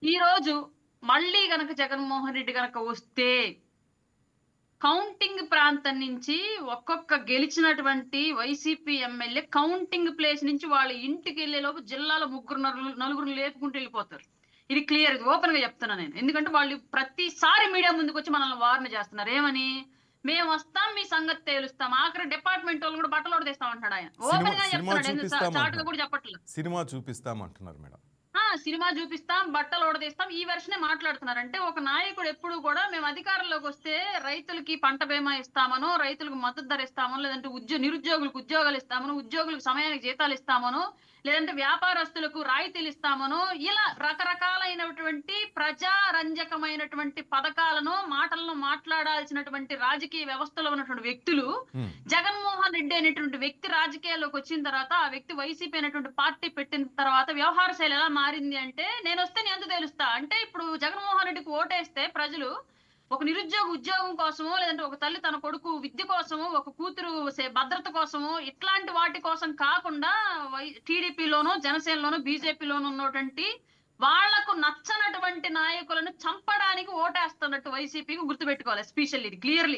ఈరోజు మళ్ళీ గనక జగన్మోహన్ రెడ్డి గనక వస్తే, కౌంటింగ్ ప్రాంతం నుంచి ఒక్కొక్క గెలిచినటువంటి వైసీపీ ఎమ్మెల్యే కౌంటింగ్ ప్లేస్ నుంచి వాళ్ళ ఇంటికెళ్ళేలోపు జిల్లాలో ముగ్గురు, నలుగురిని లేపుకుంటూ ఎళ్ళిపోతారు. ఇది క్లియర్. ఇది ఓపెన్‌గా చెప్తున్నా నేను. ఎందుకంటే వాళ్ళు ప్రతిసారి మీడియా ముందుకొచ్చి మనల్ని వార్న్ చేస్తున్నారు. ఏమని? "మేమొస్తాం, మీ సంగతి తేలుస్తాం. ఆఖరి డిపార్ట్‌మెంటోళ్ళని కూడా బట్టలుడదీస్తాం" అంటున్నాడాయన. సినిమా ఓపెన్‌గా సినిమా చెప్తున్నాడు. ఎందుకు చాటుగా చూపిస్తామంటున్నారు. కూడా చెప్పట్ల. సినిమా చూపిస్తామంటున్నారు మేడం. సినిమా జూపిస్తాం, బట్టలుడదీస్తాం. ఈ వెర్షనే మాట్లాడుతున్నారు. అంటే ఒక నాయకుడు ఎప్పుడు గూడా మేము అధికారంలోకొస్తే రైతులకి పంట బీమా ఇస్తామనో, రైతులకు మద్దతు ధర ఇస్తామనో, లేదంటే నిరుద్యోగులకు ఉద్యోగాలిస్తామనో, ఉద్యోగులకు సమయానికి జీతాలిస్తామనో, లేదంటే వ్యాపారస్తులకు రాయితీలిస్తామనో, ఇలా రకరకాలైనటువంటి ప్రజారంజకమైనటువంటి పథకాలను, మాటలను మాట్లాడాల్సినటువంటి రాజకీయ వ్యవస్థలో ఉన్నటువంటి వ్యక్తులు హ్మ్. జగన్మోహన్ రెడ్డి అనేటువంటి వ్యక్తి రాజకీయాల్లోకి వచ్చిన తర్వాత, ఆ వ్యక్తి వైసీపీ అనేటువంటి పార్టీ పెట్టిన తర్వాత వ్యవహార శైలి ఎలా మారింది అంటే, నేనొస్తే నీ అంతు తేలుస్తా. అంటే ఇప్పుడు జగన్మోహన్ రెడ్డికి ఓటేస్తే ప్రజలు ఒక నిరుద్యోగి ఉద్యోగం కోసమో, లేదంటే ఒక తల్లి తన కొడుకు విద్య కోసమో, ఒక కూతురు భద్రత కోసమో, ఇట్లాంటి వాటి కోసం కాకుండా టీడీపీలోనో, జనసేనలోనో, బీజేపీలోనో ఉన్నటువంటి వాళ్లకు నచ్చనటువంటి నాయకులను చంపడానికి ఓటేస్తున్నట్టు వైసీపీకి గుర్తుపెట్టుకోవాలి. ఎస్పెషల్లీ ఇది క్లియర్‌లీ.